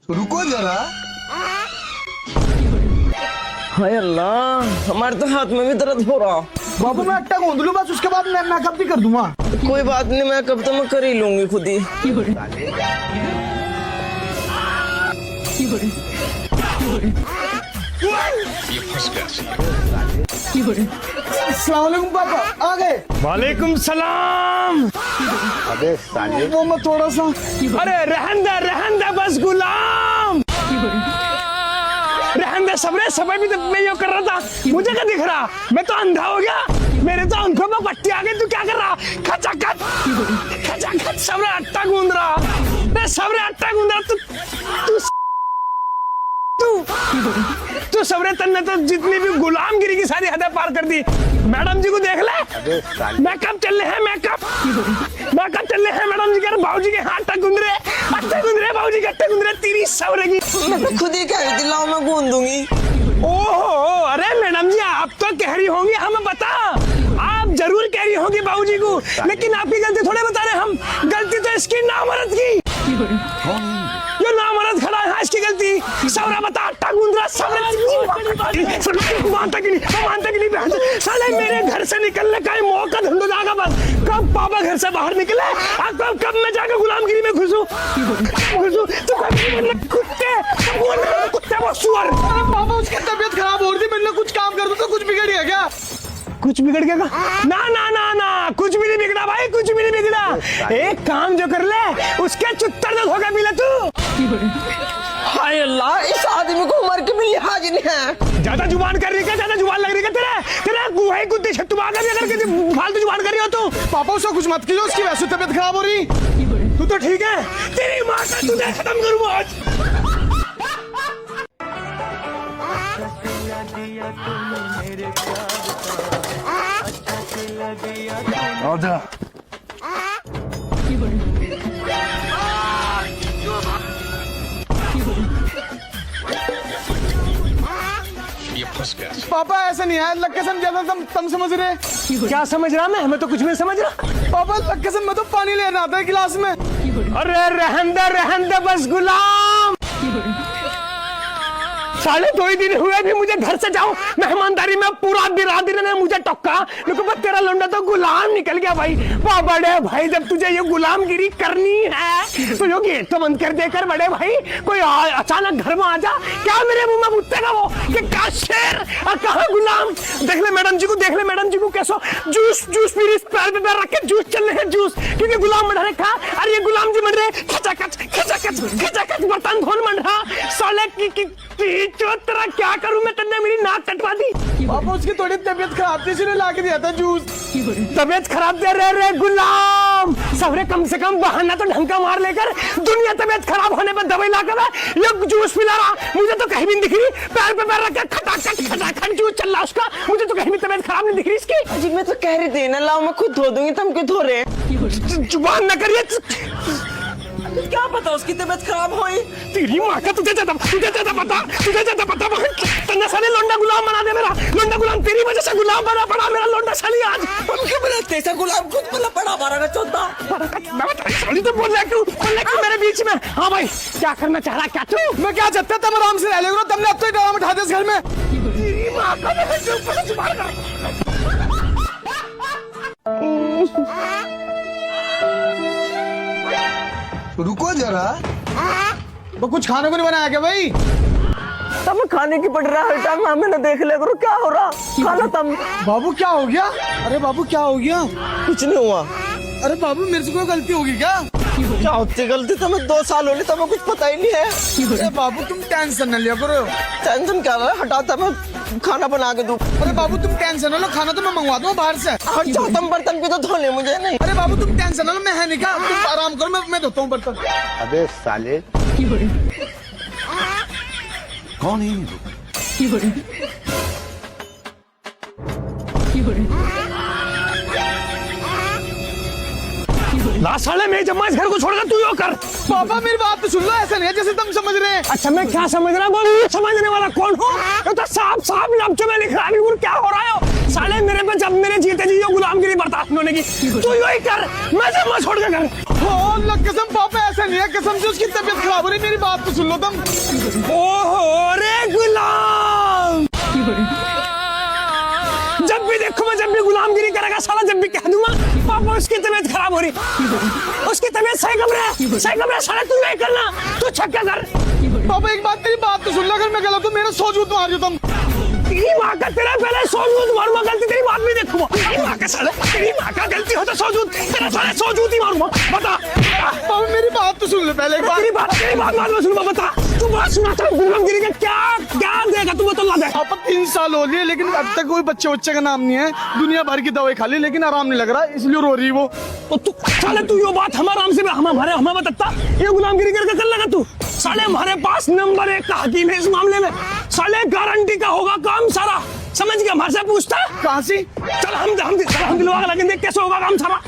रुको जरा। हाय अल्लाह, हमारे तो हाथ में भी दर्द हो रहा। बाबू मैं अट्टा गूंद लूं बस, उसके बाद मैं मेकअप भी कर दूंगा। कोई बात नहीं, मेकअप तो मैं कर ही लूंगी खुद ही। अस्सलाम वालेकुम पापा, आ गए। वालेकुम सलाम। अबे साले वो मैं थोड़ा सा। अरे रहन दे बस गुलाम, रहन दे। सबरे समय भी तो मैं ये कर रहा था, मुझे क्या दिख रहा? मैं तो अंधा हो गया, मेरे तो आंखों में पट्टी आ गई। तू क्या कर रहा? खचाखच खचाखच सबरे आटा गूंद रहा। मैं सबरे आटा गूंद रहा। तू सबरे तन्ने तो जितनी भी गुलामगिरी की सारी हदें पार कर दी। मैडम जी को देख ले, मेकअप चल रहे हैं, मेकअप चल रहे हैं। मैडम जी के बाबूजी के हाथ आटा गूंद रहे, बाबूजी के आटा गूंद रहे। तेरी सबरे की मैं तो खुद ही कह रही थी, लाओ मैं गूंद दूंगी। ओहो, अरे मैडम जी आप तो कह रही होंगी, हमें बता, आप जरूर कह रही होंगी बाबूजी को, लेकिन आपकी गलती थोड़े बता रहे हम। गलती तो इसकी नामर्द की, ये नामर्द खड़ा है, इसकी गलती। सवरा बता, आटा गूंद रहा। मानता कि नहीं साले, मेरे घर से निकलने का मौका ढूंढो जाएगा बस। कब पापा घर से बाहर निकले, कब मैं जाकर गुलामगिरी में घुसूं। तो कुत्ते वो सुअर। अरे पापा उसकी तबीयत खराब हो रही थी, मैंने कुछ काम कर दो तो कुछ बिगड़ गया क्या? कुछ बिगड़ गया? ना, कुछ भी नहीं बिगड़ा भाई, कुछ भी नहीं बिगड़ा। एक काम जो कर ले, उसके चुत्तर तो धोखा मिला तू। हाय अल्लाह, इस आदमी को उम्र के भी लिहाज नहीं है। ज्यादा जुबान कर रही है, ज्यादा जुबान लग रही है तेरे गुहे कुत्ते छत्तू आकर भी अगर फालतू जुबान कर रही हो तो। पापा उसको कुछ मत कीजिए, उसकी वैसे तबीयत खराब हो रही। तू तो ठीक है, तेरी माँ का तुझे खत्म करूँ आज। आजा। पापा ऐसा नहीं है, अल्लाह कसम, ज्यादा तुम समझ रहे। क्या समझ रहा? मैं तो कुछ भी नहीं समझ रहा। पापा अल्लाह कसम, मैं तो पानी लेना आता है गिलास में। अरे रहन दे बस गुलाम। साढ़े 2 ही दिन हुए भी मुझे घर से जाओ मेहमानदारी में, पूरा बिरादरी ने मुझे टक्का। लेकिन तेरा लौंडा तो गुलाम निकल गया भाई। वाह बड़े भाई, जब तुझे ये गुलामगिरी करनी है तो यो गेट तो बंद कर देकर बड़े भाई, कोई अचानक घर में आ जा। क्या मेरे मुंह में मुत्तेगा वो कि क्या शेर और कहाँ गुलाम? देख ले मैडम जी को कैसा जूस पी रही, पैर पे पैर रख के जूस चल रहे हैं, जूस। क्योंकि गुलाम बन रहा। अरे ये गुलाम जी बन रहे, खचाखच बर्तन धोन बन रहा। साले की तेरा क्या करूं मैं? तन्ने मेरी नाक कटवा दी। पापा उसकी थोड़ी तबीयत खराब थी, इसलिए ला के दिया था जूस। तबीयत खराब दे रहे गुलाम। सबरे कम से कम बहाना तो ढंग का मार लेकर, दुनिया तबीयत खराब होने पर दवाई ला कर ये जूस पिला रहा। मुझे तो कहीं भी नहीं दिख रही, पैर पे पैर रख के खटाखट जूस चल रहा उसका। मुझे तो कहीं भी तबीयत खराब नहीं दिख रही इसकी। अजी मैं तो कह रही थी ना, लाओ मैं खुद धो दूंगी, तुम क्यों धो रहे? जुबान न करिए। क्या पता उसकी तबीयत खराब हुई। तेरी माँ का तुझे ज्यादा पता। तन्ने साले लौंडा गुलाम बना दे मेरा। लौंडा गुलाम तेरी वजह से गुलाम बना पड़ा मेरा लौंडा साली आज। तुम क्यों बनाते ऐसा? गुलाम खुद बना पड़ा हमारा चौथा। मैं बता साली तो बोल रहा मेरे बीच में। हाँ भाई, क्या करना चाह रहा? क्या तू? मैं क्या चाहता था, आराम से रह ले। तुमने अब तो ड्रामा उठा दिया इस घर में। तेरी माँ का रुको जरा, वो कुछ खाने को नहीं बनाया क्या भाई? तब खाने की पड़ रहा है, हर टाइम हमें ना देख ले करो क्या हो रहा। खाना तब। बाबू क्या हो गया? अरे बाबू क्या हो गया? कुछ नहीं हुआ। अरे बाबू मेरे से कोई गलती होगी क्या? क्या होती गलती? तुम्हें 2 साल हो गए, तुम्हें कुछ पता ही नहीं है। अरे बाबू तुम टेंशन न लिया करो। टेंशन क्या है? हटाता मैं खाना बना के दूं। अरे बाबू तुम टेंशन न लो, खाना तो मैं मंगवा दूं बाहर से। तुम बर्तन भी तो धोने मुझे नहीं। अरे बाबू तुम टेंशन न लो, मैं है नहीं क्या, तुम आराम करो, मैं धोता हूँ बर्तन। अबे साले कौन है? ला साले, मैं जब मैं इस घर को छोड़कर तू यो कर। पापा मेरी बात तो सुन लो, ऐसा नहीं है जैसे तुम समझ रहे हैं। अच्छा मैं क्या समझ रहा? बोलो, समझने वाला कौन हो? तो साफ लफ्जों में लिख रहा है, क्या हो रहा है? साले मेरे पे जब मेरे जीते जी ये गुलामगिरी बर्दाश्त होने की, तू यू ही कर, मैं सब मत छोड़ के कर। ओ अल्लाह कसम पापा ऐसा नहीं है, कसम से उसकी तबीयत खराब हो रही, मेरी बात तो सुन लो तुम। ओहो रे गुलाम, जब भी देखो मैं जब भी गुलामगिरी करेगा साला, जब भी कह दूंगा पापा उसकी तबीयत खराब हो रही, उसकी तबीयत सही कमरे साला, तू नहीं करना, तू छक्का कर। पापा एक बात, मेरी बात तो सुन लो, अगर मैं गलत हूँ मेरा सोजूत मार दो तुम। तेरी माँ का तेरा पहले सोजूत मारूंगा, गलती तेरी बात भी देखूंगा। तेरी माँ का साला, तेरी माँ का गलती हो तो सोजूत, तेरा साला सोजूत ही मारूंगा। बता पापा मेरी बात तो सुन लो पहले एक बार। तेरी बात बाद में सुनूंगा। बता तू बात सुनाता गुलामगिरी का क्या देगा तू, बता दे। पापा 3 साल हो लिए लेकिन अब तक कोई बच्चे का नाम नहीं है, दुनिया भर की दवाई खा ली लेकिन आराम नहीं लग रहा, इसलिए रो रही वो। तो तू साले तू ये बात हमारे आराम से हमें बताता, ये गुलामगिरी करके कर लगा तू। साले हमारे पास नंबर 1 का हकीम है इस मामले में, साले गारंटी का होगा काम सारा, समझ गया? हमारे से पूछता कहाँ से? चल हम दिलवा के लेकिन देख कैसे होगा काम सारा।